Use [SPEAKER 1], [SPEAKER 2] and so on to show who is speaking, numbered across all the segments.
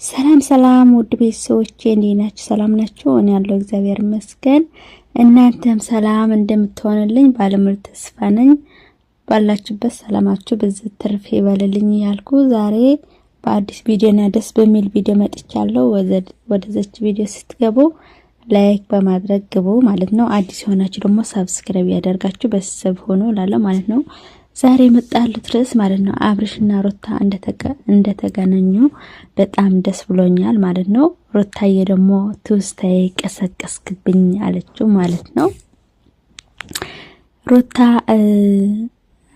[SPEAKER 1] ሰላም ሰላም ውድ ቤተሰቦቼ እንዴት ናችሁ? ሰላም ናችሁ? እኔ ያለው እግዚአብሔር ይመስገን። እናንተም ሰላም እንደምትሆንልኝ ባለሙሉ ተስፋ ነኝ። ባላችሁበት ሰላማችሁ በዚህ ትርፍ ይበልልኝ ያልኩ ዛሬ በአዲስ ቪዲዮና ደስ በሚል ቪዲዮ መጥቻለሁ። ወደዚህ ቪዲዮ ስትገቡ ላይክ በማድረግ ግቡ ማለት ነው። አዲስ ሆናችሁ ደግሞ ሰብስክራይብ ያደርጋችሁ ቤተሰብ ሆኖ ላለው ማለት ነው። ዛሬ መጣሉት ርዕስ ማለት ነው አብርሽና ሩታ እንደተገናኙ በጣም ደስ ብሎኛል ማለት ነው። ሩታዬ ደግሞ ትውስታዬ ቀሰቀስክብኝ አለችው ማለት ነው። ሩታ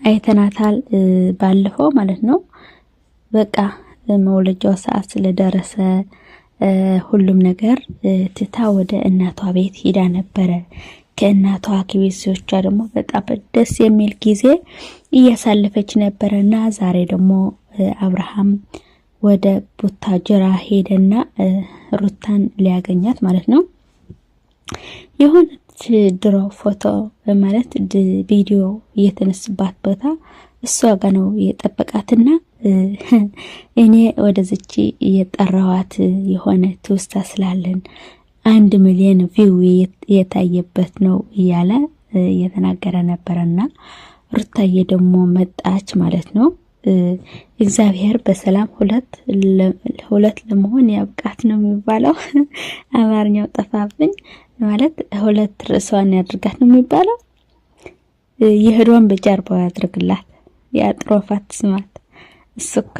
[SPEAKER 1] አይተናታል ባለፈው ማለት ነው። በቃ መውለጃው ሰዓት ስለደረሰ ሁሉም ነገር ትታ ወደ እናቷ ቤት ሄዳ ነበረ። ከእናቷ ከቤተሰቦቿ ደግሞ በጣም ደስ የሚል ጊዜ እያሳለፈች ነበርና ዛሬ ደግሞ አብርሃም ወደ ቡታጅራ ሄደና ሩታን ሊያገኛት ማለት ነው። የሆነች ድሮ ፎቶ ማለት ቪዲዮ እየተነሱባት ቦታ እሷ ጋር ነው የጠበቃትና እኔ ወደዚች እየጠራዋት የሆነ ትውስታ ስላለን 1 ሚሊዮን ቪው የታየበት ነው እያለ እየተናገረ ነበርና ሩታዬ ደግሞ መጣች ማለት ነው። እግዚአብሔር በሰላም ሁለት ለመሆን ያብቃት ነው የሚባለው። አማርኛው ጠፋብኝ። ማለት ሁለት ርዕሷን ያድርጋት ነው የሚባለው። የሄዷን በጀርባው ያድርግላት፣ ያጥሮፋት ስማት። እሱካ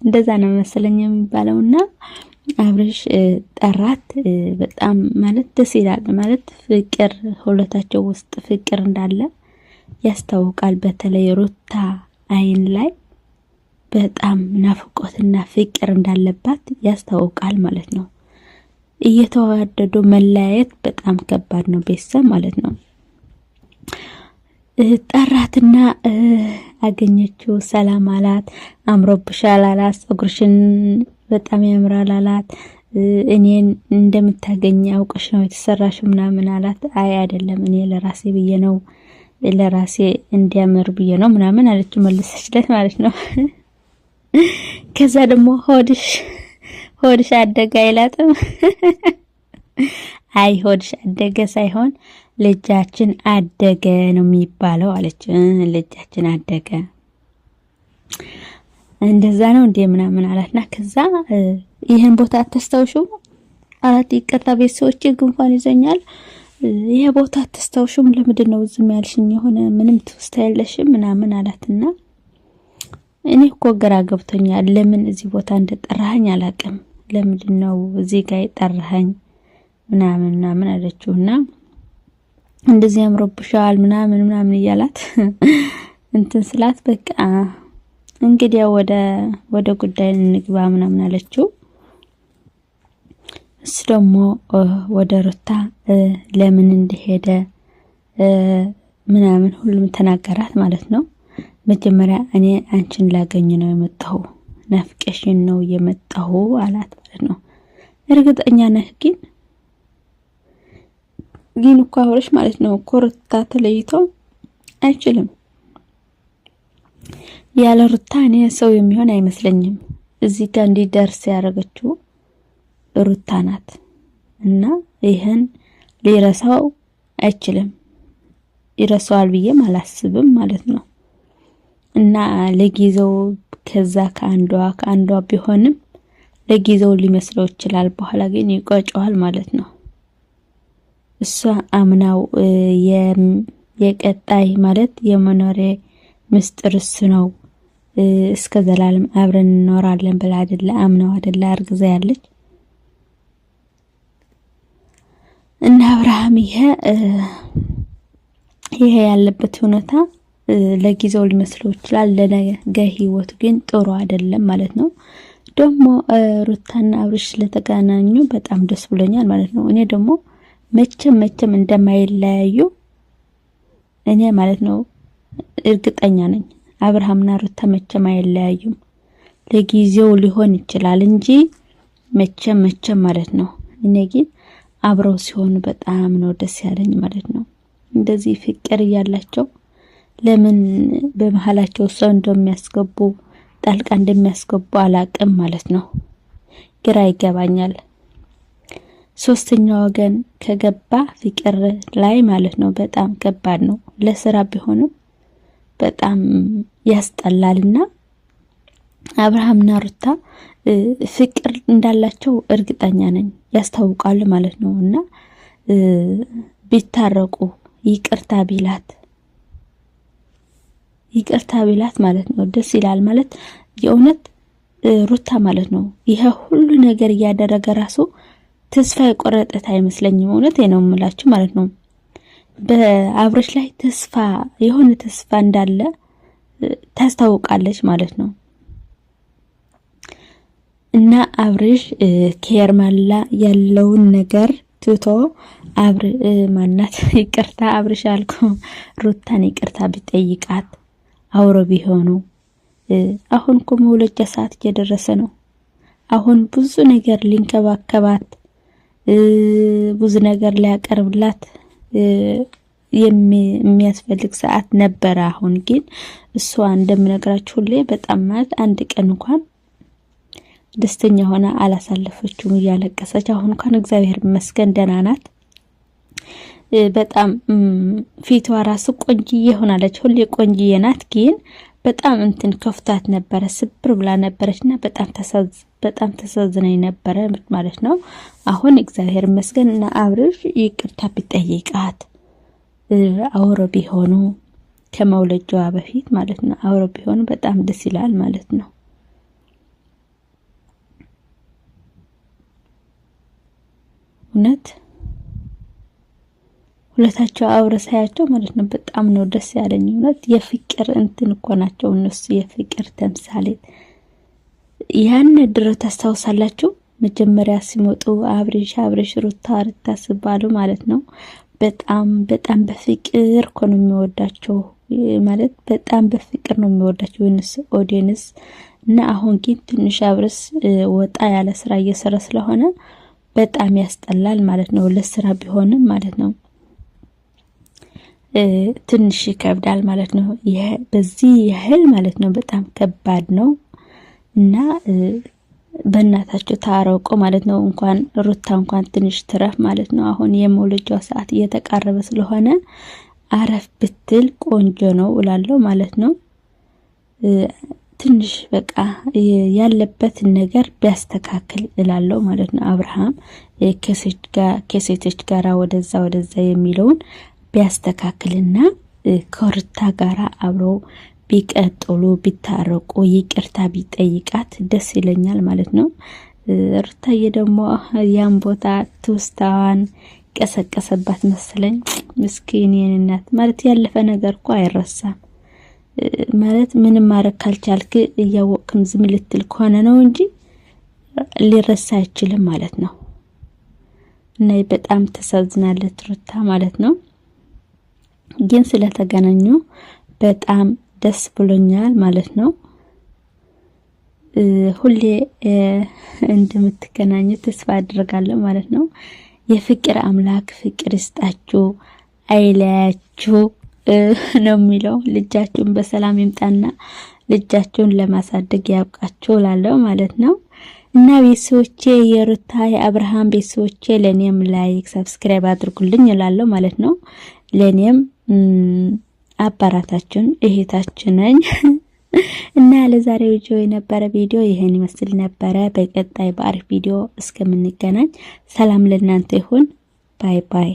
[SPEAKER 1] እንደዛ ነው መሰለኝ የሚባለውና አብርሽ ጠራት። በጣም ማለት ደስ ይላል። ማለት ፍቅር ሁለታቸው ውስጥ ፍቅር እንዳለ ያስታውቃል። በተለይ ሩታ አይን ላይ በጣም ናፍቆትና ፍቅር እንዳለባት ያስታውቃል ማለት ነው። እየተዋደዱ መለያየት በጣም ከባድ ነው ቤተሰብ ማለት ነው። ጠራትና አገኘችው፣ ሰላም አላት፣ አምሮብሻል አላት፣ ጸጉርሽን በጣም ያምራል አላት። እኔን እንደምታገኝ አውቀሽ ነው የተሰራሽ ምናምን አላት። አይ አይደለም እኔ ለራሴ ብዬ ነው ለራሴ እንዲያምር ብዬ ነው ምናምን አለች መልሰችለት ማለት ነው። ከዛ ደግሞ ሆድሽ አደገ አይላትም። አይ ሆድሽ አደገ ሳይሆን ልጃችን አደገ ነው የሚባለው አለች። ልጃችን አደገ እንደዛ ነው እንዴ ምናምን አላትና ከዛ ይሄን ቦታ አትስተውሹም አላት። ይቅርታ ቤተሰቦቼ ጉንፋን ይዘኛል። ይሄ ቦታ አትስተውሹም ለምንድን ነው ዝም ያልሽኝ? የሆነ ምንም ትውስታ የለሽም ምናምን አላትና እኔ እኮ ግራ ገብቶኛል። ለምን እዚህ ቦታ እንደጠራኸኝ አላቅም። ለምንድን ነው እዚህ ጋር የጠራኸኝ ምናምን አለችውና እንደዚህ ያምሮብሻል ምናምን እያላት እንትን ስላት በቃ እንግዲህ ወደ ጉዳይ እንግባ ምናምን አለችው። እሱ ደግሞ ወደ ሩታ ለምን እንደሄደ ምናምን ሁሉም ተናገራት ማለት ነው። መጀመሪያ እኔ አንቺን ላገኝ ነው የመጣሁ፣ ናፍቀሽኝ ነው የመጣሁ አላት ማለት ነው። እርግጠኛ ነህ ግን እኮ አብርሽ ማለት ነው ሩታ ተለይቶ አይችልም። ያለ ሩታ እኔ ሰው የሚሆን አይመስለኝም። እዚህ ጋር እንዲደርስ ያደረገችው ሩታ ናት እና ይሄን ሊረሳው አይችልም። ይረሳዋል ብዬም አላስብም ማለት ነው። እና ለጊዜው ከዛ ከአንዷ ቢሆንም ለጊዜው ሊመስለው ይችላል፣ በኋላ ግን ይቆጨዋል ማለት ነው። እሷ አምናው የቀጣይ ማለት የመኖሬ ምስጢር እሱ ነው እስከ ዘላለም አብረን እንኖራለን ብላ አይደለ አምናው አይደለ አርግዛ ያለች እና አብርሃም ይሄ ያለበት ሁኔታ ለጊዜው ሊመስለው ይችላል፣ ለነገ ህይወቱ ግን ጥሩ አይደለም ማለት ነው። ደግሞ ሩታና አብርሽ ስለተገናኙ በጣም ደስ ብሎኛል ማለት ነው። እኔ ደግሞ መቼም እንደማይለያዩ እኔ ማለት ነው እርግጠኛ ነኝ። አብርሃምና ሩታ መቼም አይለያዩም። ለጊዜው ሊሆን ይችላል እንጂ መቼም ማለት ነው። እኔ ግን አብረው ሲሆኑ በጣም ነው ደስ ያለኝ ማለት ነው። እንደዚህ ፍቅር እያላቸው ለምን በመሃላቸው ሰው እንደሚያስገቡ ጣልቃ እንደሚያስገቡ አላቅም ማለት ነው። ግራ ይገባኛል። ሶስተኛ ወገን ከገባ ፍቅር ላይ ማለት ነው በጣም ከባድ ነው። ለስራ ቢሆንም በጣም ያስጠላልና አብርሃምና ሩታ ፍቅር እንዳላቸው እርግጠኛ ነኝ፣ ያስታውቃሉ ማለት ነው። እና ቢታረቁ ይቅርታ ቢላት ማለት ነው ደስ ይላል ማለት የእውነት ሩታ ማለት ነው ይሄ ሁሉ ነገር እያደረገ ራሱ ተስፋ የቆረጠት አይመስለኝም። እውነት ነው የምላችሁ ማለት ነው። በአብርሽ ላይ የሆነ ተስፋ እንዳለ ታስታውቃለች ማለት ነው። እና አብርሽ ከሄርሜላ ያለውን ነገር ትቶ ይቅርታ አብርሽ አልኩ ሩታን ይቅርታ ቢጠይቃት አውሮ ቢሆኑ። አሁን እኮ መውለጃ ሰዓት እየደረሰ ነው። አሁን ብዙ ነገር ሊንከባከባት ብዙ ነገር ሊያቀርብላት የሚያስፈልግ ሰዓት ነበር። አሁን ግን እሷ እንደምነግራችሁ ሁሌ በጣም ማለት አንድ ቀን እንኳን ደስተኛ ሆና አላሳለፈችውም፣ እያለቀሰች። አሁን እንኳን እግዚአብሔር ይመስገን ደህና ናት። በጣም ፊቷ ራሱ ቆንጂዬ ሆናለች። ሁሌ ቆንጂዬ ናት፣ ግን በጣም ከፍታት ነበረ፣ ስብር ብላ ነበረችና በጣም ተሳዝነኝ ነበረ ማለት ነው። አሁን እግዚአብሔር ይመስገን እና አብርሽ ይቅርታ ቢጠይቃት አውሮ ቢሆኑ ከመውለጃዋ በፊት ማለት ነው አውሮ ቢሆኑ በጣም ደስ ይላል ማለት ነው። እውነት ሁለታቸው አብረ ሳያቸው ማለት ነው በጣም ነው ደስ ያለኝ። እውነት የፍቅር እኮ ናቸው እነሱ፣ የፍቅር ተምሳሌት። ያን ድሮ ታስታውሳላችሁ? መጀመሪያ ሲመጡ አብርሽ ሩታ ሲባሉ ማለት ነው በጣም በፍቅር እኮ ነው የሚወዳቸው ማለት በጣም በፍቅር ነው የሚወዳቸው እነሱ ኦዲየንስ። እና አሁን ግን ትንሽ አብርሽ ወጣ ያለ ስራ እየሰራ ስለሆነ በጣም ያስጠላል ማለት ነው። ለስራ ቢሆንም ማለት ነው ትንሽ ይከብዳል ማለት ነው። በዚህ ያህል ማለት ነው በጣም ከባድ ነው። እና በእናታቸው ታረቁ ማለት ነው። እንኳን ሩታ እንኳን ትንሽ ትረፍ ማለት ነው። አሁን የመውለጃው ሰዓት እየተቃረበ ስለሆነ አረፍ ብትል ቆንጆ ነው እላለሁ ማለት ነው። ትንሽ በቃ ያለበት ነገር ቢያስተካክል እላለሁ ማለት ነው። አብርሃም ከሴቶች ጋራ ወደዛ የሚለውን ቢያስተካክልና ከሩታ ጋራ አብረው ቢቀጥሉ ቢታረቁ ይቅርታ ቢጠይቃት ደስ ይለኛል ማለት ነው። ሩታዬ ደግሞ ያን ቦታ ትውስታዋን ቀሰቀሰባት መስለኝ። ምስኪን እናት ማለት ያለፈ ነገር እኮ አይረሳም ማለት ምንም ማረክ ካልቻልክ እያወቅም ዝም ልትል ከሆነ ነው እንጂ ሊረሳ አይችልም ማለት ነው። እና በጣም ተሳዝናለች ሩታ ማለት ነው። ግን ስለተገናኙ በጣም ደስ ብሎኛል ማለት ነው። ሁሌ እንደምትገናኙ ተስፋ አድርጋለሁ ማለት ነው። የፍቅር አምላክ ፍቅር ይስጣችሁ አይለያችሁ ነው የሚለው። ልጃችሁን በሰላም ይምጣና ልጃችሁን ለማሳደግ ያብቃችሁ ላለው ማለት ነው። እና ቤተሰቦቼ የሩታ የአብርሃም ቤተሰቦቼ ለኔም ላይክ ሰብስክራይብ አድርጉልኝ እላለሁ ማለት ነው። ለኔም አባራታችን እህታችን ነኝ። እና ለዛሬው ቪዲዮ የነበረ ቪዲዮ ይሄን ይመስል ነበረ። በቀጣይ በአሪፍ ቪዲዮ እስከምንገናኝ ሰላም ለእናንተ ይሁን። ባይ ባይ።